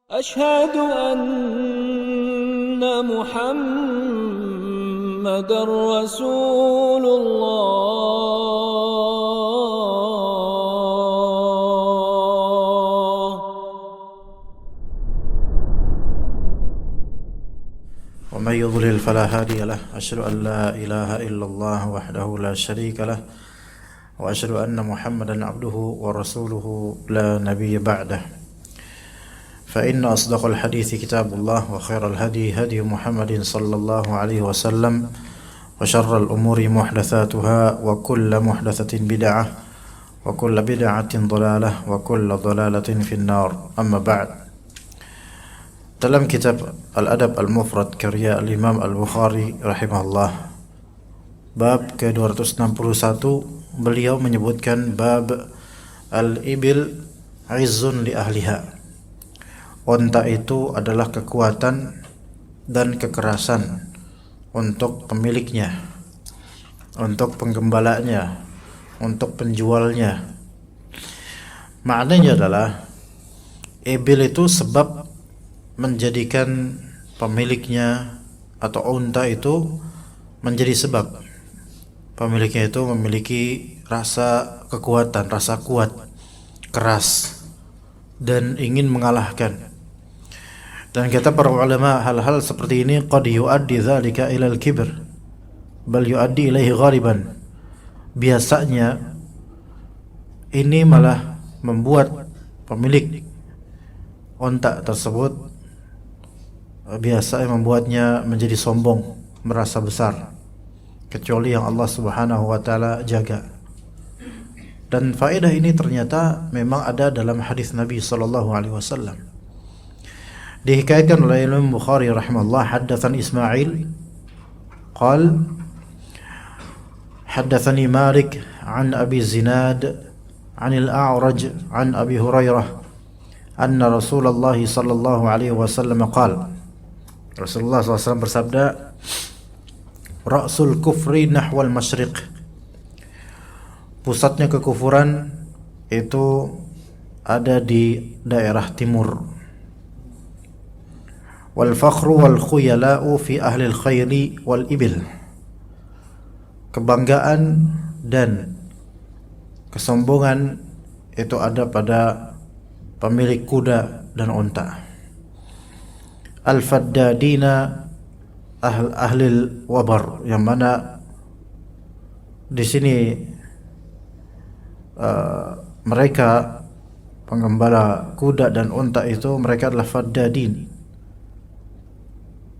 أشهد أن محمد رسول الله. ومن يضلل فلا هادي له. أشهد أن لا إله إلا الله وحده لا شريك له وأشهد أن محمدا عبده ورسوله لا نبي بعده. فإن أصدق الحديث كتاب الله وخير الهدي هدي محمد صلى الله عليه وسلم وشر الأمور محدثاتها وكل محدثة بدعة وكل بدعة ضلالة وكل ضلالة في النار. أما بعد. Dalam kitab Al-Adab Al-Mufrad karya Al-Imam Al-Bukhari rahimahullah, bab ke-261, beliau menyebutkan bab al-ibil izzun li ahliha. Onta itu adalah kekuatan dan kekerasan untuk pemiliknya, untuk penggembalanya, untuk penjualnya. Maknanya adalah ibil itu sebab menjadikan pemiliknya atau unta itu menjadi sebab pemiliknya itu memiliki rasa kekuatan, rasa kuat, keras, dan ingin mengalahkan. Dan kata para ulama, hal-hal seperti ini qad yuaddi dzalika ila al-kibr bal yuaddi ilaihi ghaliban. Biasanya ini malah membuat pemilik onta tersebut biasanya membuatnya menjadi sombong, merasa besar, kecuali yang Allah Subhanahu wa taala jaga. Dan faedah ini ternyata memang ada dalam hadis Nabi sallallahu alaihi wasallam. Dihikayatkan oleh Imam Bukhari rahimahullah, haddatsani Ismail qal haddatsani Malik an Abi Zinad an al-A'raj an Abi Hurairah anna Rasulullah sallallahu alaihi wasallam qala, Rasulullah SAW bersabda, Ra'sul kufri nahwal masyriq, pusatnya kekufuran itu ada di daerah timur. Wal fakhru wal khuyala'u fi ahli al-khayli wal ibil, kebanggaan dan kesombongan itu ada pada pemilik kuda dan unta. Al-faddadina ahlil wabar, yang mana di sini mereka penggembala kuda dan unta itu mereka adalah faddadin.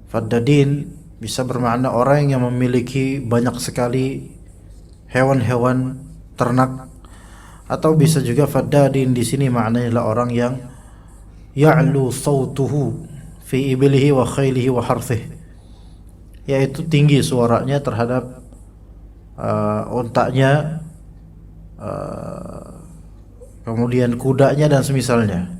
Faddadin bisa bermakna orang yang memiliki banyak sekali hewan-hewan ternak, atau bisa juga faddadin di sini maknanya adalah orang yang ya'lu sautuhu fi ibilihi wa khaylihi wa harthih, yaitu tinggi suaranya terhadap untanya, kemudian kudanya dan semisalnya.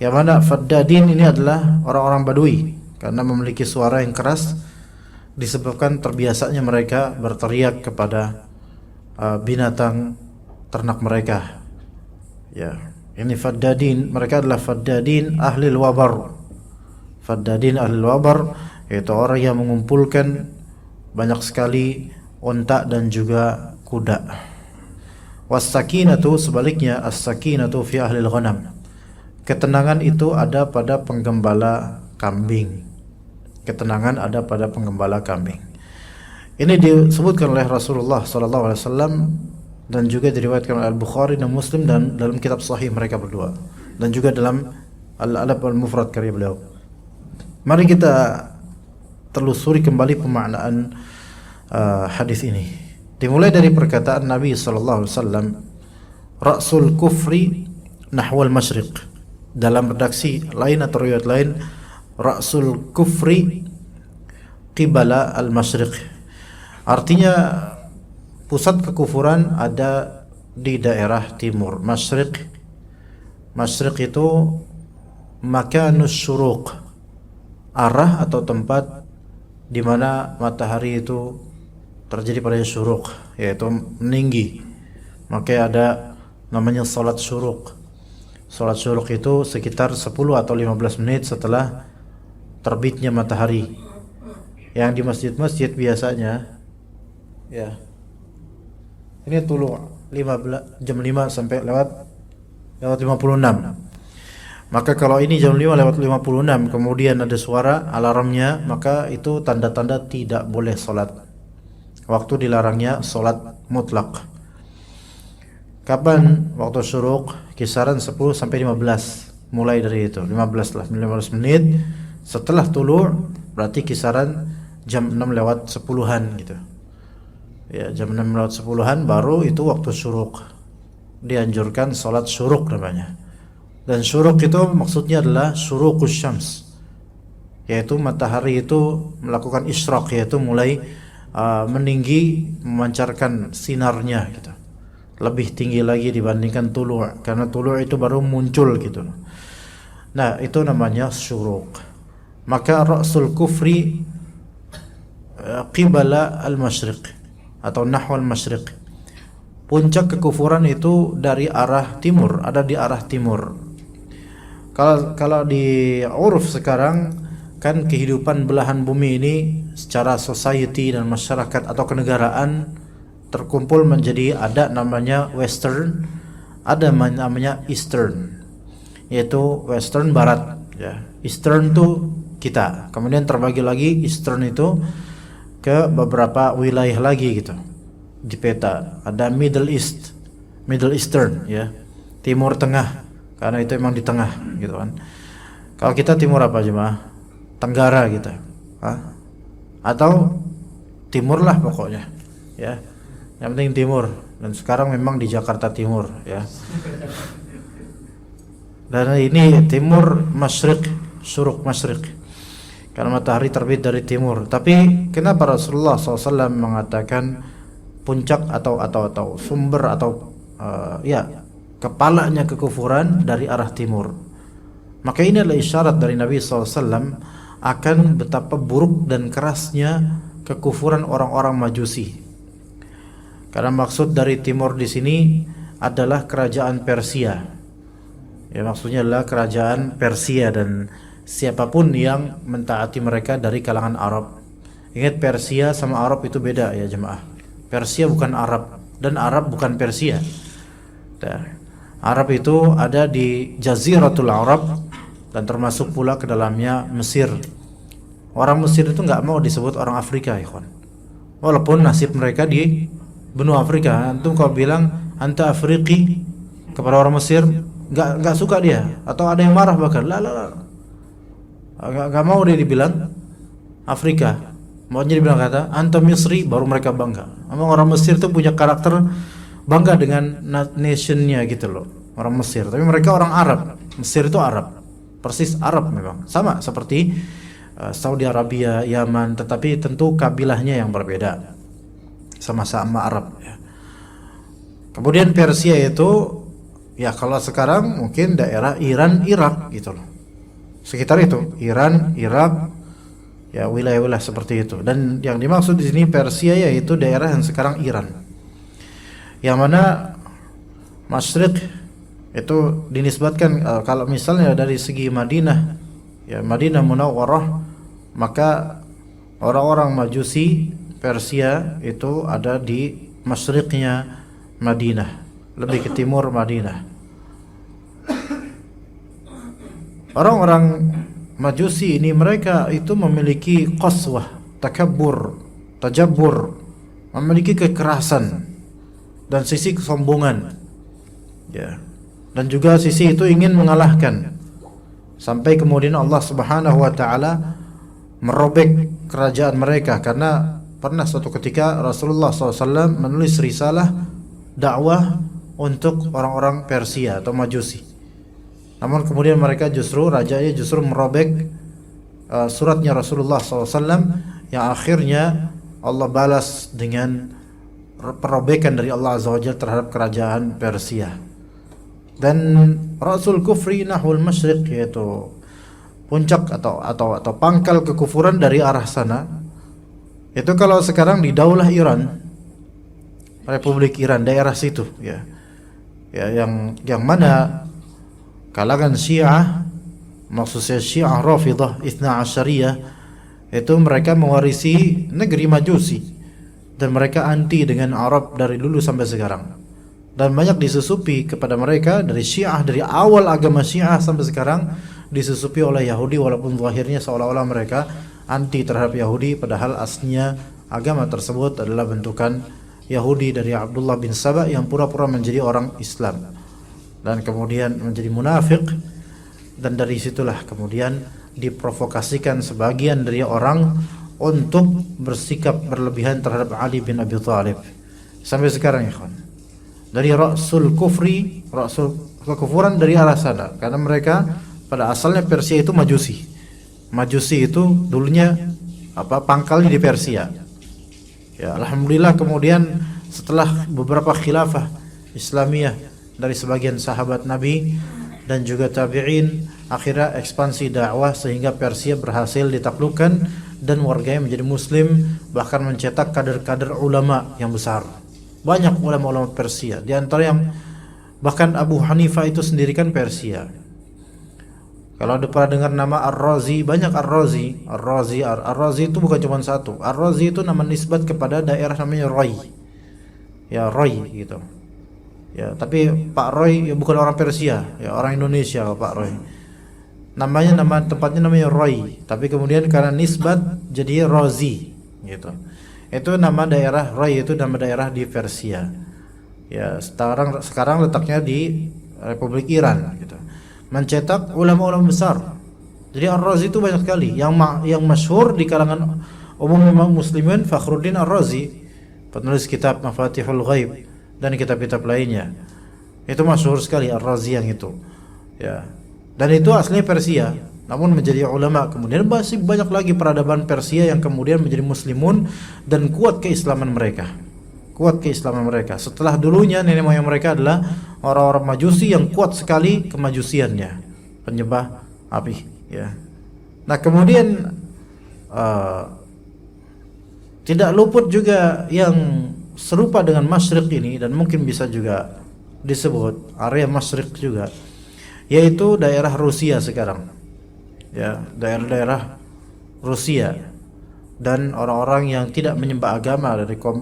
Yang mana faddadin ini adalah orang-orang Badui, karena memiliki suara yang keras disebabkan terbiasanya mereka berteriak kepada binatang ternak mereka. Ya, ini faddadin, mereka adalah faddadin ahlil wabar. Faddadin ahlil wabar yaitu orang yang mengumpulkan banyak sekali unta dan juga kuda. Was-sakinatu, sebaliknya, as-sakinatu fi ahlil ghanam, ketenangan itu ada pada penggembala kambing. Ketenangan ada pada penggembala kambing. Ini disebutkan oleh Rasulullah sallallahu alaihi wasallam dan juga diriwayatkan oleh Al-Bukhari dan Muslim dan dalam kitab sahih mereka berdua, dan juga dalam Al-Adab Al-Mufrad karya beliau. Mari kita telusuri kembali pemaknaan hadis ini. Dimulai dari perkataan Nabi sallallahu alaihi wasallam, Ra'sul kufri nahwal masyriq. Dalam redaksi lain atau riwayat lain, Ra'sul kufri qibala al-masyriq. Artinya pusat kekufuran ada di daerah timur. Masyriq, masyriq itu makanus syuruq, arah atau tempat di mana matahari itu terjadi pada syuruq, yaitu meninggi. Maka ada namanya salat syuruq. Salat syuruk itu sekitar 10 atau 15 menit setelah terbitnya matahari. Yang di masjid-masjid biasanya ya ini tulu 15 jam 5 sampai lewat 56. Maka kalau ini jam 5 lewat 56 kemudian ada suara alarmnya, maka itu tanda-tanda tidak boleh salat. Waktu dilarangnya salat mutlak. Kapan waktu syuruk? Kisaran 10 sampai 15. Mulai dari itu 15 menit setelah tulu, berarti kisaran jam 6 lewat 10-an gitu. Ya, jam 6 lewat 10-an baru itu waktu syuruk. Dianjurkan salat syuruk namanya. Dan syuruk itu maksudnya adalah syuruqus syams, yaitu matahari itu melakukan isyraq, yaitu mulai meninggi, memancarkan sinarnya gitu. Lebih tinggi lagi dibandingkan tulu', karena tulu' itu baru muncul gitu. Nah, itu namanya syuruq. Maka ra'sul kufri qibala al-masyriq atau nahwal masyriq. Puncak kekufuran itu dari arah timur, ada di arah timur. Kalau di uruf sekarang kan kehidupan belahan bumi ini secara society dan masyarakat atau kenegaraan terkumpul menjadi ada namanya western, ada namanya eastern, yaitu western barat ya. Eastern itu kita, kemudian terbagi lagi eastern itu ke beberapa wilayah lagi gitu. Di peta ada Middle East, Middle Eastern ya, Timur Tengah, karena itu emang di tengah gitu kan. Kalau kita timur apa jemaah? Tenggara gitu. Atau timur lah pokoknya ya. Yang penting timur, dan sekarang memang di Jakarta Timur ya. Dan ini timur masyriq, syuruq masyriq, karena matahari terbit dari timur. Tapi kenapa Rasulullah SAW mengatakan puncak atau sumber atau kepalanya kekufuran dari arah timur? Maka ini adalah isyarat dari Nabi SAW akan betapa buruk dan kerasnya kekufuran orang-orang Majusi. Karena maksud dari timur di sini adalah kerajaan Persia. Ya, maksudnya adalah kerajaan Persia dan siapapun yang mentaati mereka dari kalangan Arab. Ingat, Persia sama Arab itu beda ya jemaah. Persia bukan Arab dan Arab bukan Persia. Nah, Arab itu ada di Jaziratul Arab dan termasuk pula ke dalamnya Mesir. Orang Mesir itu nggak mau disebut orang Afrika, ikhwan. Walaupun nasib mereka di benua Afrika. Antum kalau bilang anta Afriqi kepada orang Mesir, nggak suka dia, atau ada yang marah bahkan. Nggak mau dia dibilang Afrika. Maunya dibilang kata anta Misri, baru mereka bangga. Memang orang Mesir itu punya karakter bangga dengan nationnya gitu loh, orang Mesir. Tapi mereka orang Arab. Mesir itu Arab, persis Arab memang, sama seperti Saudi Arabia, Yaman, tetapi tentu kabilahnya yang berbeda, sama-sama Arab ya. Kemudian Persia itu ya kalau sekarang mungkin daerah Iran, Irak gitu loh, sekitar itu Iran, Irak ya, wilayah-wilayah seperti itu. Dan yang dimaksud di sini Persia yaitu daerah yang sekarang Iran, yang mana Masyriq itu dinisbatkan kalau misalnya dari segi Madinah ya, Madinah Munawwarah, maka orang-orang Majusi Persia itu ada di masyriqnya Madinah, lebih ke timur Madinah. Orang-orang Majusi ini mereka itu memiliki qaswah, takabbur, tajabbur, memiliki kekerasan dan sisi kesombongan ya, dan juga sisi itu ingin mengalahkan, sampai kemudian Allah Subhanahu wa taala merobek kerajaan mereka. Karena pernah suatu ketika Rasulullah SAW menulis risalah dakwah untuk orang-orang Persia atau Majusi, namun kemudian mereka rajanya justru merobek suratnya Rasulullah SAW, yang akhirnya Allah balas dengan perobekan dari Allah Azza wa Jalla terhadap kerajaan Persia. Dan Rasul Kufri nahwul masyriq, yaitu puncak atau pangkal kekufuran dari arah sana. Itu kalau sekarang di Daulah Iran, Republik Iran, daerah situ ya. Ya, yang mana kalangan Syiah, maksudnya Syiah Rafidah Itsna Asyariyah, itu mereka mewarisi negeri Majusi dan mereka anti dengan Arab dari dulu sampai sekarang. Dan banyak disusupi kepada mereka dari Syiah, dari awal agama Syiah sampai sekarang disusupi oleh Yahudi, walaupun zahirnya seolah-olah mereka anti terhadap Yahudi, padahal aslinya agama tersebut adalah bentukan Yahudi dari Abdullah bin Saba yang pura-pura menjadi orang Islam dan kemudian menjadi munafik, dan dari situlah kemudian diprovokasikan sebagian dari orang untuk bersikap berlebihan terhadap Ali bin Abi Thalib sampai sekarang ya kawan. Dari Rasul Kufri, Rasul kekufuran dari arah sana, karena mereka pada asalnya Persia itu Majusi. Majusi itu dulunya pangkalnya di Persia. Ya, alhamdulillah kemudian setelah beberapa khilafah Islamiyah dari sebagian sahabat Nabi dan juga tabi'in, akhirnya ekspansi dakwah sehingga Persia berhasil ditaklukkan dan warganya menjadi muslim, bahkan mencetak kader-kader ulama yang besar. Banyak ulama-ulama Persia, di antara yang bahkan Abu Hanifah itu sendiri kan Persia. Kalau ada pernah dengar nama Ar-Razi, banyak Ar-Razi. Ar-Razi itu bukan cuma satu. Ar-Razi itu nama nisbat kepada daerah namanya Roy. Ya, Roy gitu. Ya, tapi Pak Roy ya bukan orang Persia, ya orang Indonesia Pak Roy. Nama tempatnya namanya Roy, tapi kemudian karena nisbat jadi Razi gitu. Itu nama daerah Roy, itu nama daerah di Persia. Ya, sekarang letaknya di Republik Iran gitu. Mencetak ulama-ulama besar. Jadi Ar-Razi itu banyak sekali. Yang masyhur di kalangan umum muslimin Fakhruddin Ar-Razi, penulis kitab Mafatihul Ghaib dan kitab-kitab lainnya. Itu masyhur sekali Ar-Razi yang itu. Ya. Dan itu aslinya Persia, namun menjadi ulama. Kemudian masih banyak lagi peradaban Persia yang kemudian menjadi muslimun dan kuat keislaman mereka. Setelah dulunya nenek moyang mereka adalah orang-orang Majusi yang kuat sekali kemajusiannya, penyembah api. Ya. Nah kemudian tidak luput juga yang serupa dengan Masyriq ini, dan mungkin bisa juga disebut area Masyriq juga, yaitu daerah Rusia sekarang. Ya, daerah-daerah Rusia dan orang-orang yang tidak menyembah agama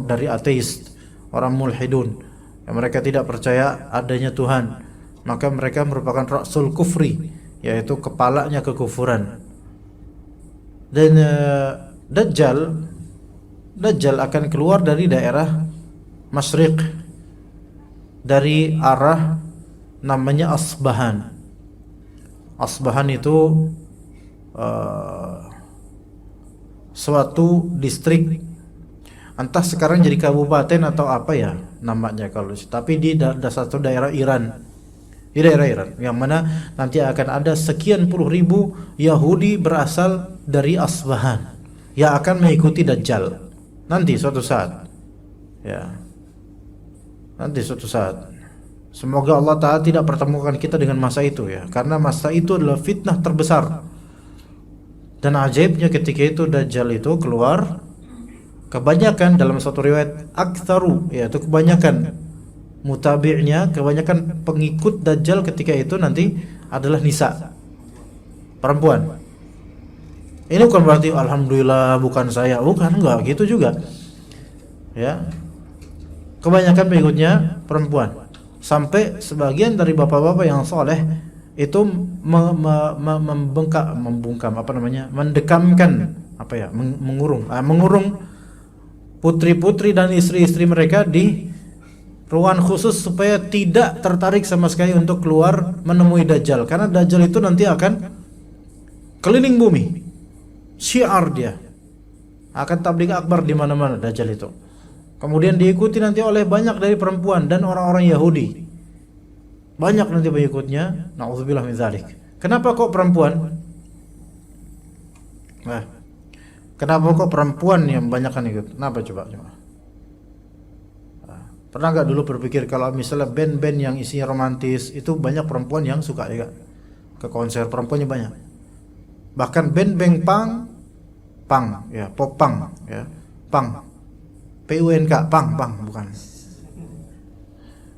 dari ateis, orang mulhidun, yang mereka tidak percaya adanya Tuhan, maka mereka merupakan Rasul Kufri, yaitu kepalanya kekufuran. Dan Dajjal akan keluar dari daerah Masyriq, dari arah namanya Asbahan. Asbahan itu suatu distrik, entah sekarang jadi kabupaten atau apa ya namanya kalau, tapi di satu daerah Iran. Di daerah Iran yang mana nanti akan ada sekian puluh ribu Yahudi berasal dari Asbahan yang akan mengikuti Dajjal nanti suatu saat. Ya. Nanti suatu saat. Semoga Allah Ta'ala tidak pertemukan kita dengan masa itu ya, karena masa itu adalah fitnah terbesar. Dan ajaibnya ketika itu Dajjal itu keluar, kebanyakan dalam satu riwayat aktsaru, yaitu kebanyakan mutabi'nya, kebanyakan pengikut Dajjal ketika itu nanti adalah nisa, perempuan. Ini bukan berarti alhamdulillah bukan saya, bukan, enggak gitu juga. Ya. Kebanyakan pengikutnya perempuan. Sampai sebagian dari bapak-bapak yang soleh itu mendekamkan mengurung putri-putri dan istri-istri mereka di ruangan khusus supaya tidak tertarik sama sekali untuk keluar menemui Dajjal, karena Dajjal itu nanti akan keliling bumi, syiar dia akan tabligh akbar di mana-mana Dajjal itu. Kemudian diikuti nanti oleh banyak dari perempuan dan orang-orang Yahudi. Banyak nanti pengikutnya. Na'udzubillah min dzalik. Kenapa kok perempuan? Nah, kenapa kok perempuan yang banyak kan ikut? Kenapa coba? Pernah nggak dulu berpikir kalau misalnya band-band yang isinya romantis itu banyak perempuan yang suka ya? Ke konser perempuannya banyak. Bahkan band-band punk, ya, pop punk, ya, punk. PUNK, pang bukan.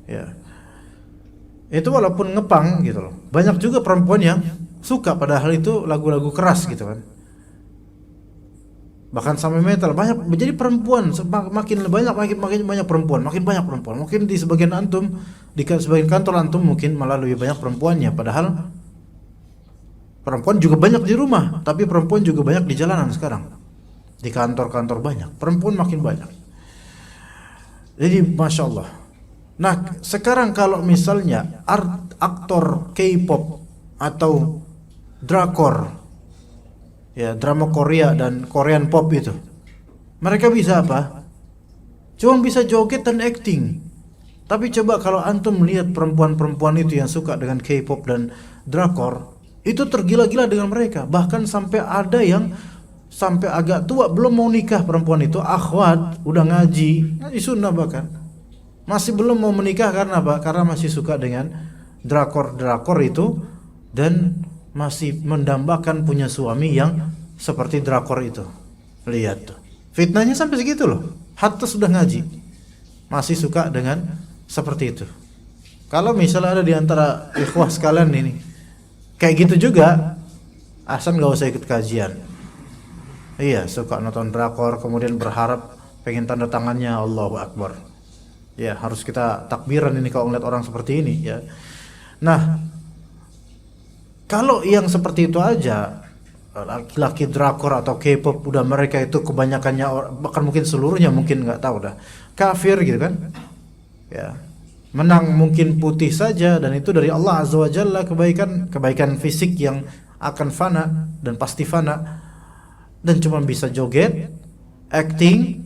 Ya. Itu walaupun ngepang gitu loh. Banyak juga perempuan yang suka padahal itu lagu-lagu keras gitu kan. Bahkan sampai metal banyak. Jadi perempuan makin banyak perempuan, makin banyak perempuan. Mungkin di sebagian antum, di sebagian kantor antum mungkin malah lebih banyak perempuannya. Padahal perempuan juga banyak di rumah, tapi perempuan juga banyak di jalanan sekarang. Di kantor-kantor banyak, perempuan makin banyak. Jadi masya Allah. Nah sekarang kalau misalnya aktor K-pop atau drakor, ya drama Korea dan Korean pop itu, mereka bisa apa? Cuma bisa joget dan acting. Tapi coba kalau antum melihat perempuan-perempuan itu yang suka dengan K-pop dan drakor, itu tergila-gila dengan mereka. Bahkan sampai ada yang sampai agak tua belum mau nikah perempuan itu, akhwat udah ngaji sunnah bahkan masih belum mau menikah karena apa? Karena masih suka dengan drakor itu dan masih mendambakan punya suami yang seperti drakor itu. Lihat tuh, fitnahnya sampai segitu loh. Hatta sudah ngaji masih suka dengan seperti itu. Kalau misalnya ada di antara ikhwah sekalian ini kayak gitu juga, Hasan gak usah ikut kajian. Iya, suka nonton drakor kemudian berharap pengen tanda tangannya, Allahu Akbar. Ya, harus kita takbiran ini kalau ngeliat orang seperti ini ya. Nah, kalau yang seperti itu aja, laki-laki drakor atau K-pop udah mereka itu kebanyakannya, bahkan mungkin seluruhnya mungkin nggak tahu dah kafir gitu kan. Ya. Menang mungkin putih saja dan itu dari Allah Azza wa Jalla, kebaikan fisik yang akan fana dan pasti fana, dan cuma bisa joget, acting,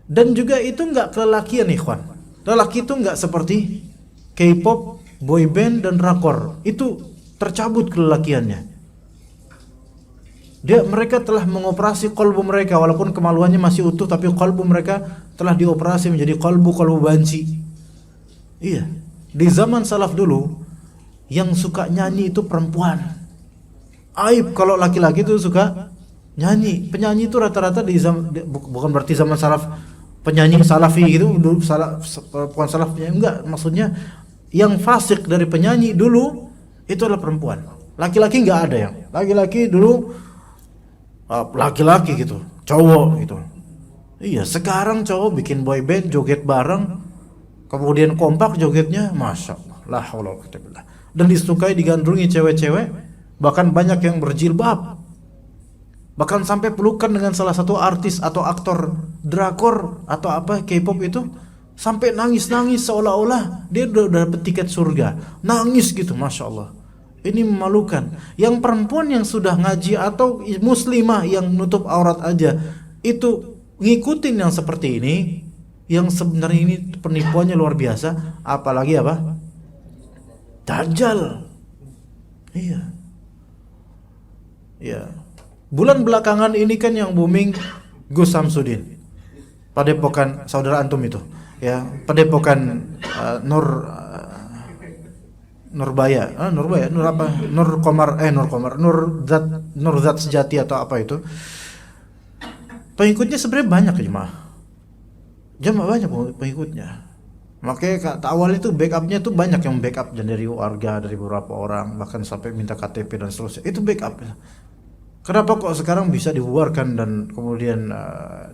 dan juga itu nggak kelelakian ikhwan. Lelaki itu nggak seperti K-pop, boyband dan drakor, itu tercabut kelelakiannya. Mereka telah mengoperasi kolbu mereka, walaupun kemaluannya masih utuh, tapi kolbu mereka telah dioperasi menjadi kolbu banci. Iya, di zaman salaf dulu yang suka nyanyi itu perempuan. Aib kalau laki-laki itu suka nyanyi. Penyanyi itu rata-rata bukan berarti zaman salaf penyanyi salafi gitu, dulu bukan salaf penyanyi, enggak, maksudnya yang fasik dari penyanyi dulu itu adalah perempuan. Laki-laki enggak ada yang. Laki-laki dulu laki-laki gitu, cowok gitu. Iya, sekarang cowok bikin boy band, joget bareng, kemudian kompak jogetnya, masya Allah, la haula wala quwwata billah. Dan disukai digandrungi cewek-cewek, bahkan banyak yang berjilbab, bahkan sampai pelukan dengan salah satu artis atau aktor drakor atau apa K-pop itu, sampai nangis-nangis seolah-olah dia udah dapet tiket surga, nangis gitu, masya Allah. Ini memalukan. Yang perempuan yang sudah ngaji atau muslimah yang nutup aurat aja itu ngikutin yang seperti ini, yang sebenarnya ini penipuannya luar biasa, apalagi apa? Dajjal. Iya. Iya. Bulan belakangan ini kan yang booming Gus Samsudin. Padepokan saudara antum itu, ya, Padepokan Nurbaya, Nur Zat Sejati atau apa itu. Pengikutnya sebenarnya banyak jemaah banyak pengikutnya. Makanya awal itu backupnya tuh banyak yang backup, dan dari warga, dari beberapa orang, bahkan sampai minta KTP dan seterusnya. Itu backup. Kenapa kok sekarang bisa dibubarkan dan kemudian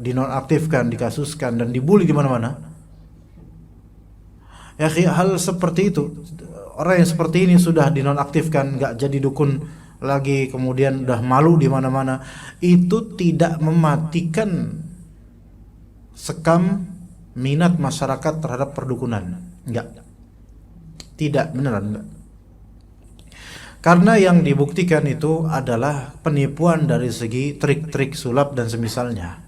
dinonaktifkan, dikasuskan dan dibully di mana-mana? Ya, hal seperti itu. Orang yang seperti ini sudah dinonaktifkan, nggak jadi dukun lagi, kemudian udah malu di mana-mana. Itu tidak mematikan sekam minat masyarakat terhadap perdukunan. Enggak. Tidak, beneran enggak. Karena yang dibuktikan itu adalah penipuan dari segi trik-trik sulap dan semisalnya.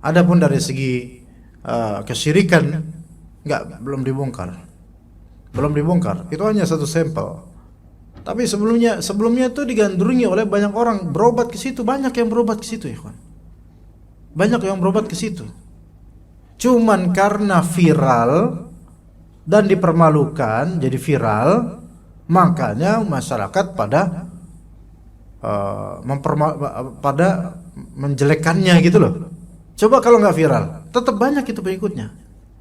Adapun dari segi kesyirikan belum dibongkar. Itu hanya satu sampel. Tapi sebelumnya itu digandrungi oleh banyak orang berobat ke situ, banyak yang berobat ke situ, ya kawan. Banyak yang berobat ke situ. Cuman karena viral dan dipermalukan jadi viral, makanya masyarakat pada menjelekkannya gitu loh. Coba kalau nggak viral, tetap banyak itu pengikutnya.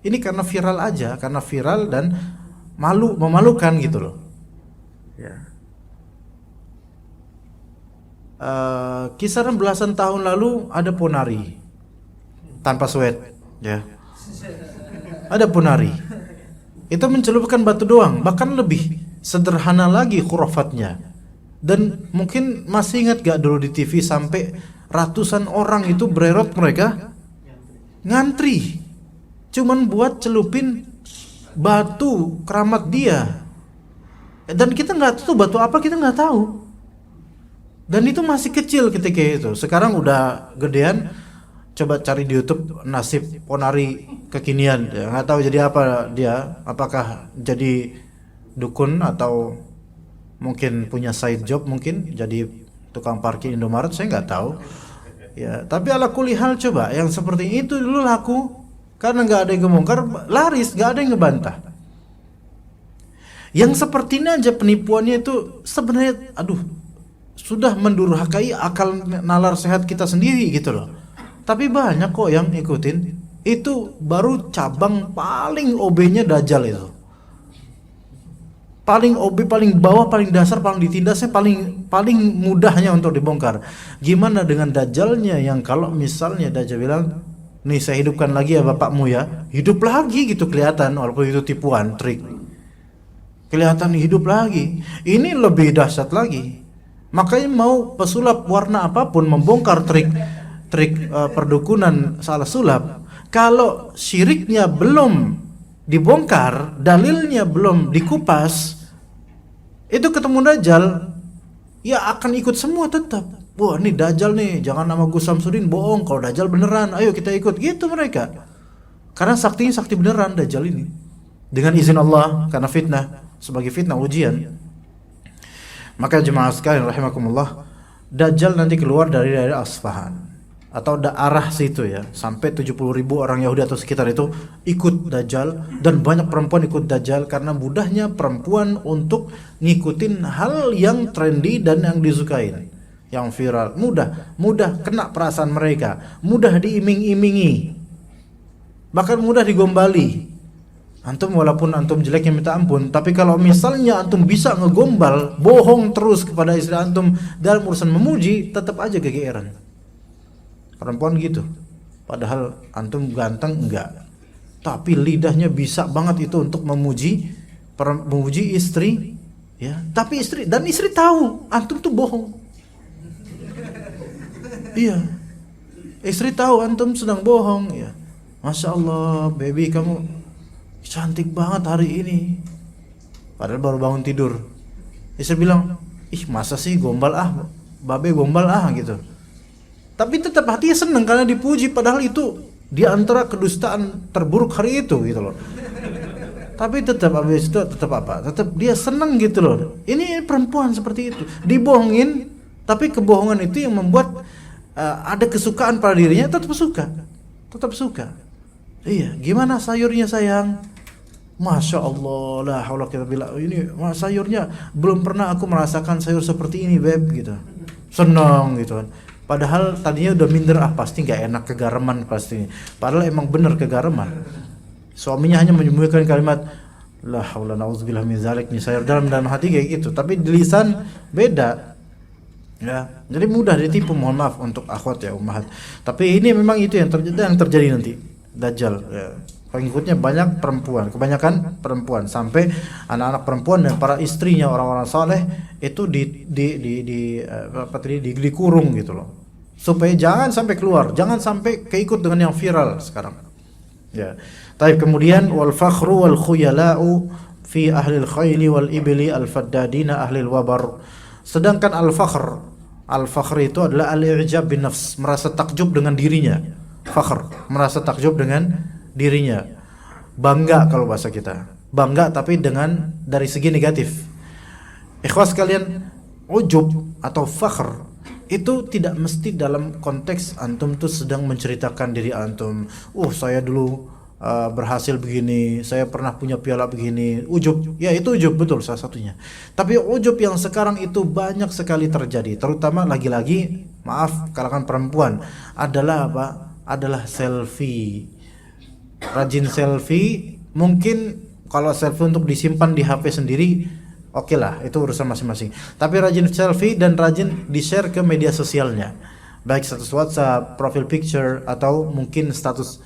Ini karena viral aja, karena viral dan memalukan gitu loh. Ya. Kisaran belasan tahun lalu ada ponari tanpa sweat, ya. Ada ponari. Itu mencelupkan batu doang, bahkan lebih sederhana lagi khurafatnya. Dan mungkin masih ingat gak dulu di TV sampai ratusan orang itu bererot mereka ngantri cuman buat celupin batu keramat dia. Dan kita nggak tahu batu apa, kita nggak tahu. Dan itu masih kecil ketika itu. Sekarang udah gedean. Coba cari di YouTube nasib ponari kekinian. Ya, nggak tahu jadi apa dia. Apakah jadi dukun atau mungkin punya side job, mungkin jadi tukang parkir Indomaret, saya nggak tahu. Ya, tapi ala kulli hal coba yang seperti itu dulu laku karena nggak ada yang ngebongkar, laris, nggak ada yang ngebantah. Yang seperti ini aja penipuannya itu sebenarnya, aduh, sudah mendurhakai akal nalar sehat kita sendiri gitu loh. Tapi banyak kok yang ikutin. Itu baru cabang paling OB-nya Dajjal itu. Paling OB, paling bawah, paling dasar, paling ditindasnya, paling mudahnya untuk dibongkar. Gimana dengan Dajjalnya yang kalau misalnya Dajjal bilang, nih saya hidupkan lagi ya bapakmu ya, hidup lagi gitu kelihatan, walaupun itu tipuan, trik. Kelihatan hidup lagi. Ini lebih dahsyat lagi. Makanya mau pesulap warna apapun membongkar trik perdukunan salah sulap, kalau syiriknya belum dibongkar, dalilnya belum dikupas, itu ketemu Dajjal, ya akan ikut semua tetap. Wah, ini Dajjal nih, jangan nama Gus Samsudin, bohong. Kalau Dajjal beneran, ayo kita ikut, gitu mereka. Karena saktinya sakti beneran Dajjal ini. Dengan izin Allah, karena fitnah, sebagai fitnah ujian. Maka jemaah sekalian rahimakumullah, Dajjal nanti keluar dari daerah Asfahan atau daerah situ ya, sampai 70.000 orang Yahudi atau sekitar itu ikut Dajjal, dan banyak perempuan ikut Dajjal karena mudahnya perempuan untuk ngikutin hal yang trendy dan yang disukai, yang viral, mudah kena perasaan mereka, mudah diiming-imingi, bahkan mudah digombali. Antum walaupun antum jeleknya minta ampun, tapi kalau misalnya antum bisa ngegombal, bohong terus kepada istri antum dalam urusan memuji, tetap aja kegeeran. Perempuan gitu. Padahal antum ganteng enggak. Tapi lidahnya bisa banget itu untuk memuji istri, ya. Tapi istri tahu antum tuh bohong. Iya. Istri tahu antum sedang bohong, ya. Masya Allah, baby kamu cantik banget hari ini. Padahal baru bangun tidur. Istri bilang, ih masa sih gombal babe gombal gitu. Tapi tetap hatinya seneng karena dipuji, padahal itu di antara kedustaan terburuk hari itu gitu loh. Tapi tetap habis itu tetap dia seneng gitu loh. Ini perempuan seperti itu, dibohongin, tapi kebohongan itu yang membuat ada kesukaan pada dirinya, tetap suka. Iya, gimana sayurnya sayang? Masya Allah, la haula kita bilang ini sayurnya belum pernah aku merasakan sayur seperti ini beb gitu. Senang gitu kan. Padahal tadinya udah minder, pasti nggak enak, kegaraman pasti. Padahal emang bener kegaraman. Suaminya hanya menyembunyikan kalimat la haula na'udzubillah min zalik, nih sayur dalam hati kayak gitu, tapi di lisan beda. Ya, jadi mudah ditipu, mohon maaf untuk akhwat ya ummahat. Tapi ini memang itu yang terjadi nanti. Dajjal ya. Pengikutnya banyak perempuan, kebanyakan perempuan, sampai anak-anak perempuan dan para istrinya orang-orang saleh itu dikurung gitu loh, supaya jangan sampai keluar, jangan sampai keikut dengan yang viral sekarang. Ya, tapi kemudian wal fakhru wal khuyala'u fi ahli al khayli wal ibli al faddadina ahli al wabar. Sedangkan al fakhr itu adalah al i'jab bin nafs, merasa takjub dengan dirinya. Fakhr, merasa takjub dengan dirinya, bangga kalau bahasa kita, bangga tapi dari segi negatif. Ikhwas sekalian, ujub atau fakhr itu tidak mesti dalam konteks antum tuh sedang menceritakan diri antum. Saya dulu berhasil begini, saya pernah punya piala begini. Ujub, ya itu ujub betul salah satunya. Tapi ujub yang sekarang itu banyak sekali terjadi, terutama lagi-lagi maaf kalangan perempuan, adalah apa? Adalah selfie. Rajin selfie, mungkin Kalau selfie untuk disimpan di HP sendiri, oke lah, itu urusan masing-masing. Tapi rajin selfie dan rajin di-share ke media sosialnya, baik status WhatsApp, profile picture, atau mungkin status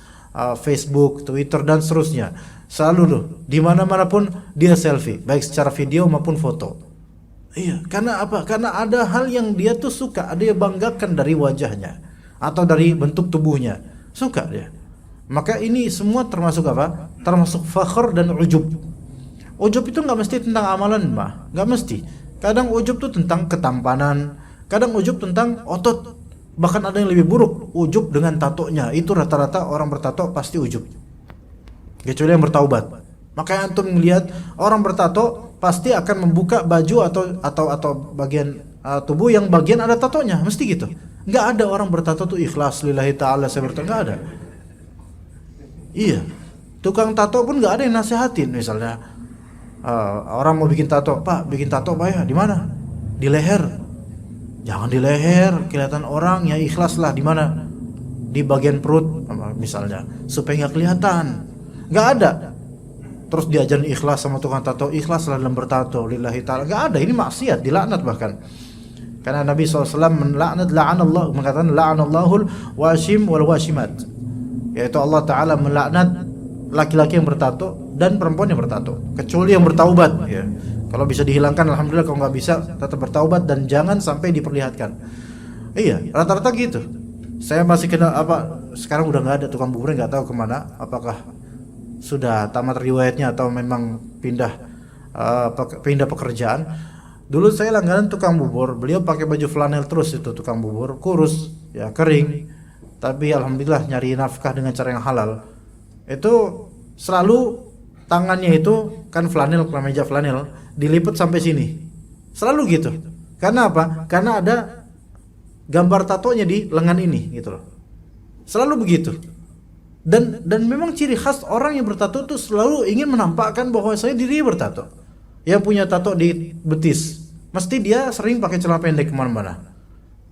Facebook, Twitter, dan seterusnya. Selalu loh, di mana-mana pun dia selfie, baik secara video maupun foto. Iya, karena apa? Karena ada hal yang dia tuh suka, ada yang banggakan dari wajahnya atau dari bentuk tubuhnya, suka dia. Maka ini semua termasuk apa? Termasuk fakhr dan ujub. Ujub itu nggak mesti tentang amalan, nggak mesti. Kadang ujub itu tentang ketampanan, kadang ujub tentang otot. Bahkan ada yang lebih buruk, ujub dengan tatonya. Itu rata-rata orang bertato pasti ujub, kecuali yang bertaubat. Makanya antum melihat orang bertato pasti akan membuka baju atau bagian tubuh yang bagian ada tatonya, mesti gitu. Nggak ada orang bertato tuh ikhlas lillahi ta'ala, saya bertato, nggak ada. Iya, tukang tato pun nggak ada yang nasihatin. Misalnya orang mau bikin tato, Pak bikin tato Pak ya, di mana? Di leher. Jangan di leher, kelihatan orang, ya ikhlas lah. Di mana? Di bagian perut misalnya, supaya nggak kelihatan. Nggak ada. Terus diajarin ikhlas sama tukang tato, ikhlas lah dalam bertato lillahi ta'ala. Nggak ada, ini maksiat, dilaknat bahkan. Karena Nabi SAW mengatakan la'anallahul washim wal washimat, yaitu Allah Ta'ala melaknat laki-laki yang bertato dan perempuan yang bertato, kecuali yang bertaubat ya. Kalau bisa dihilangkan alhamdulillah, kalau nggak bisa tetap bertaubat dan jangan sampai diperlihatkan. Iya, rata-rata gitu. Saya masih kenal sekarang udah nggak ada, tukang bubur nggak tahu kemana, apakah sudah tamat riwayatnya atau memang pindah pekerjaan. Dulu saya langganan tukang bubur, beliau pakai baju flanel terus, itu tukang bubur, kurus ya, kering, tapi alhamdulillah nyari nafkah dengan cara yang halal. Itu selalu tangannya itu kan flanel, kemeja flanel, dilipat sampai sini, selalu gitu. Karena apa? Karena ada gambar tatonya di lengan ini gitu loh, selalu begitu. Dan memang ciri khas orang yang bertato itu selalu ingin menampakkan bahwa saya dirinya bertato. Yang punya tato di betis, mesti dia sering pakai celana pendek kemana-mana,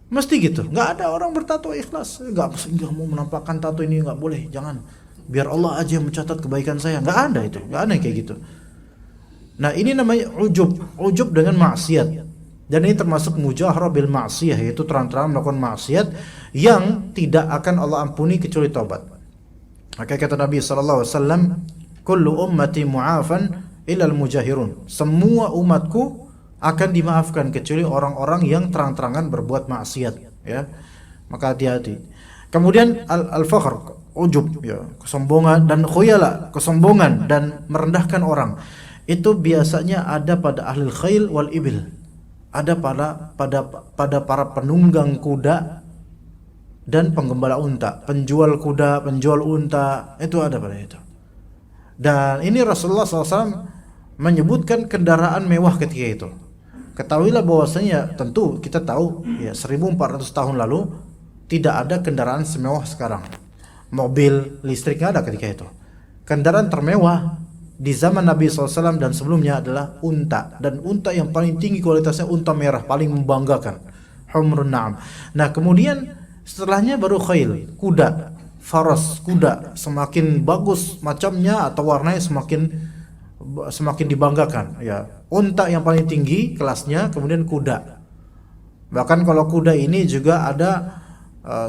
mesti gitu. Nggak ada orang bertato ikhlas, nggak mau menampakkan tato ini, nggak boleh, jangan, biar Allah aja yang mencatat kebaikan saya. Nggak ada itu, nggak ada yang kayak gitu. Nah ini namanya ujub dengan maksiat, dan ini termasuk mujaharah bil maksiyah, yaitu terang-terang melakukan maksiat yang tidak akan Allah ampuni kecuali taubat. Maka kata Nabi SAW, kullu ummati mu'afan illal mujahirun, semua umatku akan dimaafkan kecuali orang-orang yang terang-terangan berbuat maksiat ya. Maka hati-hati. Kemudian al-fakhr, ujub ya, kesombongan, dan khuyala, kesombongan dan merendahkan orang. Itu biasanya ada pada ahlul khail wal ibil, ada pada para penunggang kuda dan penggembala unta, penjual kuda, penjual unta, itu ada pada itu. Dan ini Rasulullah SAW menyebutkan kendaraan mewah ketika itu. Ketahuilah bahwasanya, tentu kita tahu ya, 1400 tahun lalu tidak ada kendaraan semewah sekarang. Mobil listrik nggak ada ketika itu. Kendaraan termewah di zaman Nabi SAW dan sebelumnya adalah unta, dan unta yang paling tinggi kualitasnya unta merah, paling membanggakan, humrun na'am. Nah kemudian setelahnya baru khail, kuda, faras, kuda, semakin bagus macamnya atau warnanya semakin dibanggakan ya. Unta yang paling tinggi kelasnya, kemudian kuda. Bahkan kalau kuda ini juga ada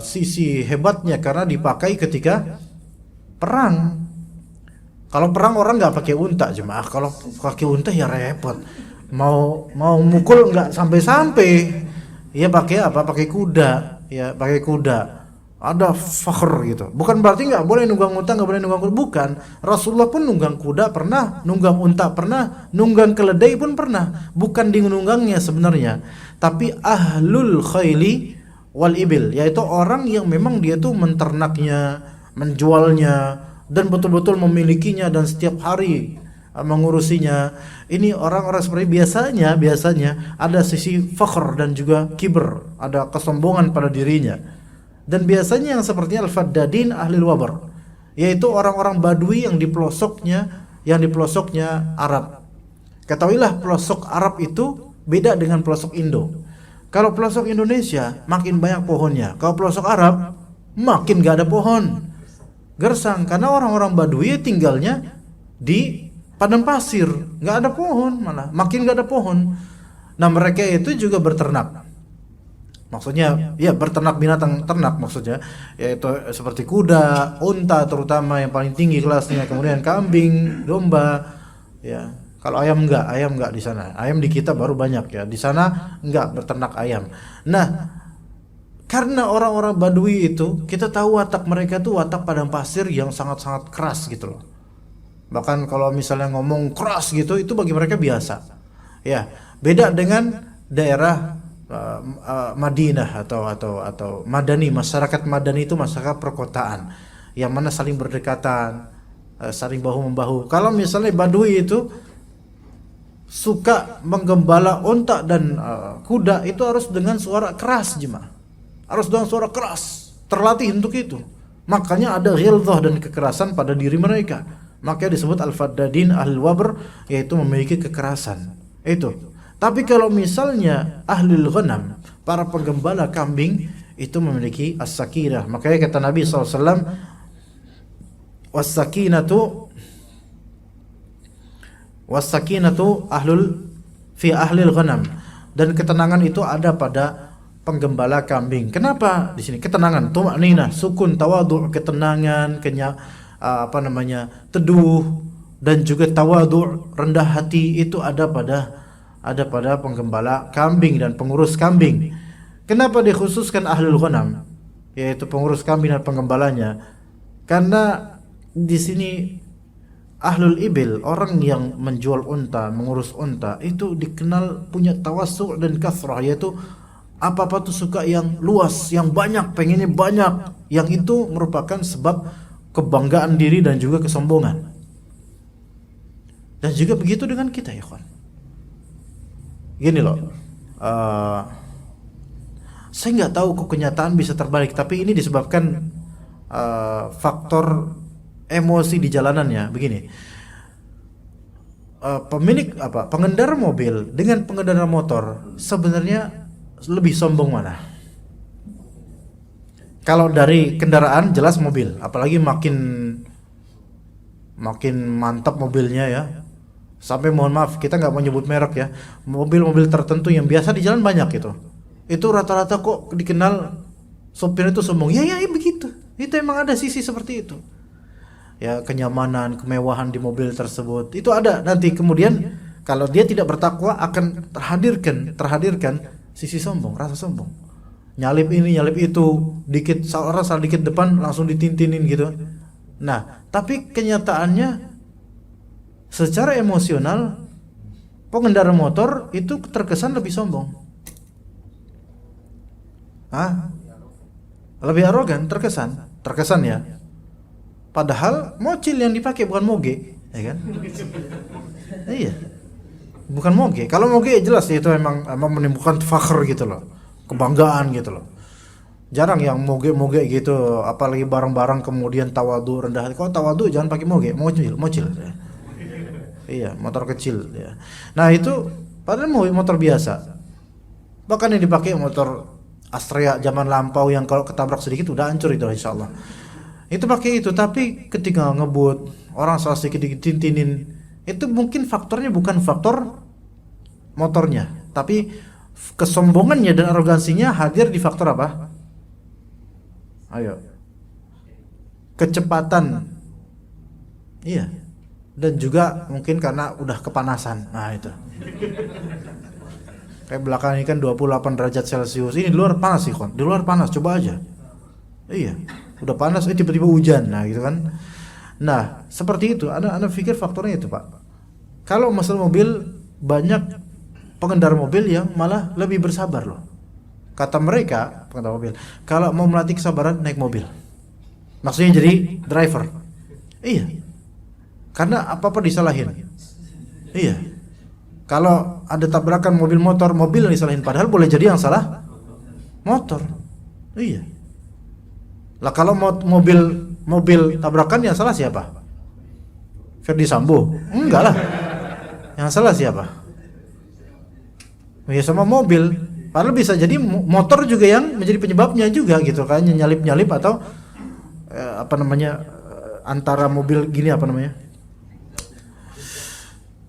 sisi hebatnya karena dipakai ketika perang. Kalau perang orang nggak pakai unta, jemaah. Kalau pakai unta ya repot. Mau mukul nggak sampai-sampai. Ya pakai apa? Pakai kuda. Ya pakai kuda, ada fakhr gitu. Bukan berarti nggak boleh nunggang unta, nggak boleh nunggang kuda, bukan. Rasulullah pun nunggang kuda pernah, nunggang unta pernah, nunggang keledai pun pernah. Bukan di nunggangnya sebenarnya, tapi ahlul khaili wal ibil, yaitu orang yang memang dia tuh menternaknya, menjualnya, dan betul-betul memilikinya dan setiap hari mengurusinya. Ini orang-orang seperti biasanya ada sisi fakhr dan juga kibr, ada kesombongan pada dirinya. Dan biasanya yang sepertinya al-faddadin ahlil wabar, yaitu orang-orang badui yang di pelosoknya Arab. Ketahuilah pelosok Arab itu beda dengan pelosok Indo. Kalau pelosok Indonesia makin banyak pohonnya, kalau pelosok Arab makin gak ada pohon, gersang, karena orang-orang badui tinggalnya di padang pasir, nggak ada pohon, malah makin nggak ada pohon. Nah mereka itu juga berternak. Maksudnya ya berternak binatang ternak maksudnya, yaitu seperti kuda, unta terutama yang paling tinggi kelasnya, kemudian kambing, domba. Ya, kalau ayam enggak di sana. Ayam di kita baru banyak ya. Di sana enggak berternak ayam. Nah, karena orang-orang Badui itu, kita tahu watak mereka tuh watak padang pasir yang sangat-sangat keras gitu loh. Bahkan kalau misalnya ngomong keras gitu, itu bagi mereka biasa. Ya, beda dengan daerah Madinah atau Madani. Masyarakat Madani itu masyarakat perkotaan yang mana saling berdekatan, saling bahu membahu. Kalau misalnya Badui itu suka menggembala unta dan kuda, itu harus dengan suara keras jemaah, harus dengan suara keras, terlatih untuk itu. Makanya ada ghilzah dan kekerasan pada diri mereka. Makanya disebut al-faddadin al-wabr, yaitu memiliki kekerasan itu. Tapi kalau misalnya ahlul ghanam, para penggembala kambing, itu memiliki as-sakinah. Makanya kata Nabi SAW, was-sakinatu fi ahlil ghanam, dan ketenangan itu ada pada penggembala kambing. Kenapa di sini ketenangan? Tuma'ninah, sukun, tawadhu, ketenangan, teduh, dan juga tawadhu, rendah hati, itu ada pada penggembala kambing dan pengurus kambing. Kenapa dikhususkan ahlul ghanam, yaitu pengurus kambing dan penggembalanya? Karena di sini ahlul ibil, orang yang menjual unta, mengurus unta, itu dikenal punya tawassu' dan kathrah, yaitu apa-apa tuh suka yang luas, yang banyak, pengennya banyak. Yang itu merupakan sebab kebanggaan diri dan juga kesombongan. Dan juga begitu dengan kita ya kawan. Gini loh, saya nggak tahu kok kenyataan bisa terbalik, tapi ini disebabkan faktor emosi di jalanannya. Begini, pengendara mobil dengan pengendara motor sebenarnya lebih sombong mana? Kalau dari kendaraan jelas mobil, apalagi makin mantap mobilnya ya. Sampai mohon maaf, kita nggak mau nyebut merek ya, mobil-mobil tertentu yang biasa di jalan banyak gitu. Itu rata-rata kok dikenal sopir itu sombong. Ya begitu. Itu emang ada sisi seperti itu. Ya, kenyamanan, kemewahan di mobil tersebut itu ada. Nanti kemudian kalau dia tidak bertakwa akan terhadirkan sisi sombong, rasa sombong. Nyalip ini, nyalip itu, dikit salah dikit depan langsung ditintinin gitu. Nah, tapi kenyataannya secara emosional pengendara motor itu terkesan lebih sombong. Lebih arogan terkesan ya. Padahal mocil yang dipakai bukan moge, ya kan? Iya. Bukan moge. Kalau moge jelas itu emang menimbulkan fakhr gitu loh. Kebanggaan gitu loh. Jarang yang moge gitu, apalagi barang-barang kemudian tawadhu, rendah hati. Kalau tawadhu jangan pakai moge, mocil. Ya. Iya, motor kecil ya. Nah, itu padahal motor biasa. Bahkan yang dipakai motor Astrea zaman lampau yang kalau ketabrak sedikit udah hancur itu insyaallah. Itu pakai itu, tapi ketika ngebut, orang salah sedikit ditintinin, itu mungkin faktornya bukan faktor motornya, tapi kesombongannya dan arogansinya hadir di faktor apa? Ayo. Kecepatan. Iya. Dan juga mungkin karena udah kepanasan. Nah itu. Kayak belakang ini kan 28 derajat Celcius. Ini di luar panas sih kon. Di luar panas, coba aja. Iya. Udah panas, tiba-tiba hujan. Nah gitu kan. Nah seperti itu. Anda pikir faktornya itu Pak. Kalau masalah mobil, banyak pengendara mobil yang malah lebih bersabar loh. Kata mereka, pengendara mobil, kalau mau melatih kesabaran naik mobil. Maksudnya jadi driver. Iya. Karena apa-apa disalahin. Iya. Kalau ada tabrakan mobil motor, mobil yang disalahin, padahal boleh jadi yang salah motor. Iya. Lah kalau mobil tabrakan yang salah siapa? Ferdi Sambo? Enggak lah. Yang salah siapa? Ya sama mobil. Padahal bisa jadi motor juga yang menjadi penyebabnya juga gitu, kayaknya nyalip atau antara mobil gini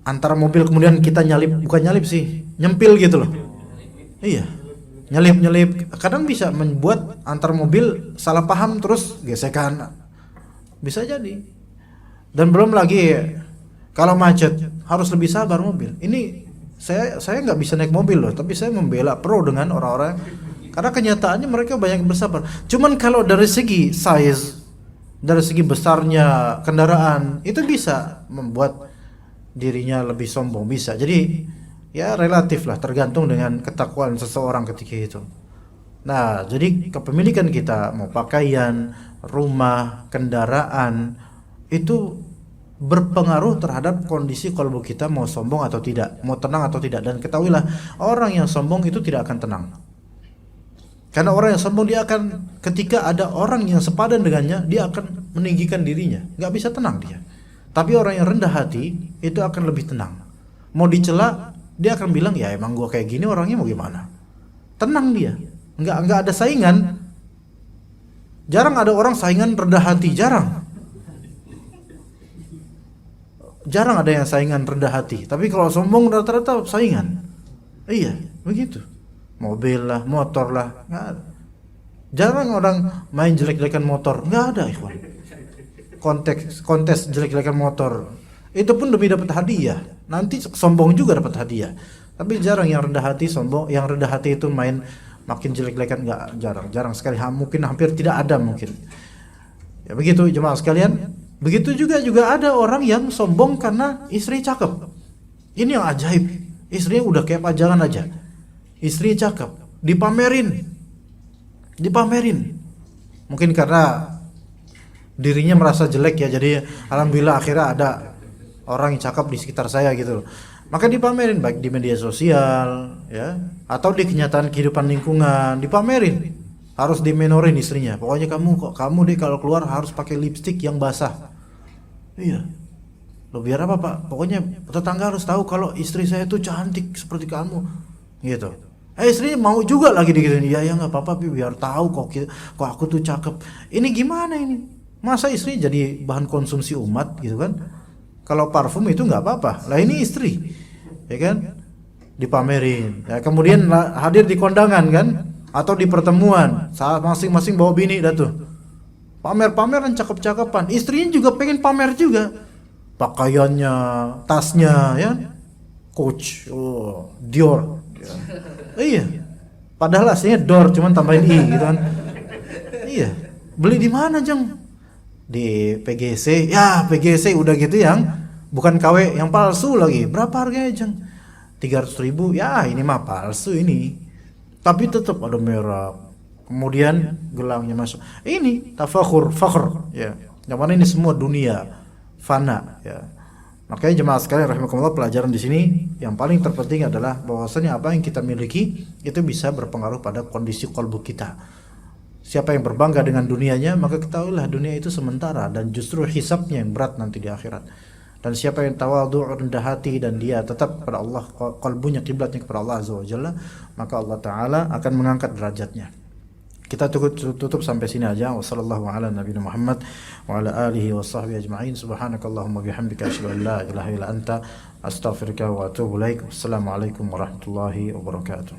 antara mobil kemudian kita nyalip, bukan nyalip sih, nyempil gitu loh. Iya, nyelip. Kadang bisa membuat antar mobil salah paham terus gesekan. Bisa jadi. Dan belum lagi kalau macet harus lebih sabar mobil. Ini saya nggak bisa naik mobil loh, tapi saya membela pro dengan orang-orang karena kenyataannya mereka banyak bersabar. Cuman kalau dari segi size, dari segi besarnya kendaraan itu bisa membuat dirinya lebih sombong, bisa. Jadi ya relatif lah, tergantung dengan ketakwaan seseorang ketika itu. Nah, jadi kepemilikan kita mau pakaian, rumah, kendaraan itu berpengaruh terhadap kondisi kalbu kita mau sombong atau tidak, mau tenang atau tidak. Dan ketahuilah, orang yang sombong itu tidak akan tenang. Karena orang yang sombong dia akan, ketika ada orang yang sepadan dengannya, dia akan meninggikan dirinya, nggak bisa tenang dia. Tapi orang yang rendah hati itu akan lebih tenang. Mau dicela, dia akan bilang, ya emang gua kayak gini, orangnya mau gimana? Tenang dia, nggak ada saingan. Jarang ada orang saingan rendah hati, jarang ada yang saingan rendah hati. Tapi kalau sombong rata-rata saingan. Iya, begitu. Mobil lah, motor lah, nggak ada. Jarang orang main jelek-jelekan motor, nggak ada, ikhwan. Kontes jelek-jelekan motor, itu pun demi dapat hadiah. Nanti sombong juga dapat hadiah. Tapi jarang yang rendah hati sombong. Yang rendah hati itu main makin jelek-jelekan, nggak, jarang sekali. Mungkin hampir tidak ada mungkin. Ya begitu jemaah sekalian. Begitu juga ada orang yang sombong karena istri cakep. Ini yang ajaib. Istrinya udah kayak pajangan aja. Istri cakep, dipamerin. Mungkin karena dirinya merasa jelek ya, jadi alhamdulillah akhirnya ada orang yang cakep di sekitar saya gitu loh. Maka dipamerin baik di media sosial ya, atau di kenyataan kehidupan lingkungan, dipamerin. Harus dimenorin istrinya. Pokoknya kamu deh kalau keluar harus pakai lipstik yang basah. Iya. Lo biar apa, Pak? Pokoknya tetangga harus tahu kalau istri saya tuh cantik seperti kamu. Gitu. Istri mau juga lagi digituin. Ya enggak apa-apa, biar tahu kok aku tuh cakep. Ini gimana ini? Masa istri jadi bahan konsumsi umat gitu kan? Kalau parfum itu nggak apa-apa. Lah ini istri, ya kan? Dipamerin. Ya, kemudian hadir di kondangan kan? Atau di pertemuan, saat masing-masing bawa bini dah tuh. Pamer-pameran cakep-cakepan. Istrinya juga pengen pamer juga. Pakaiannya, tasnya, ya. Coach, Dior. Ya. Iya. Padahal aslinya Dor, cuman tambahin i gitu kan. Iya. Beli di mana, Jeng? Di PGC. Ya, PGC udah gitu yang bukan KW, yang palsu lagi. Berapa harganya, Jeng? 300.000. Ya, ini mah palsu ini. Tapi tetap ada merek. Kemudian gelangnya masuk. Ini tafakhur, fakhr, ya. Yang mana ini semua dunia fana, ya. Makanya jemaah sekalian rahimakumullah, pelajaran di sini yang paling terpenting adalah bahwasanya apa yang kita miliki itu bisa berpengaruh pada kondisi qalbu kita. Siapa yang berbangga dengan dunianya, maka ketahuilah dunia itu sementara dan justru hisabnya yang berat nanti di akhirat. Dan siapa yang tawadhu, rendah hati, dan dia tetap kepada Allah, qalbunya kiblatnya kepada Allah Azza wa Jalla, maka Allah Ta'ala akan mengangkat derajatnya. Kita tutup sampai sini aja. Wassallallahu ala nabiyina Muhammad wa ala alihi wa sahbihi ajma'in. Subhanakallahumma bihamdika asyhadu an la ilaha illa anta astaghfiruka wa atubu ilaik. Wassalamualaikum warahmatullahi wabarakatuh.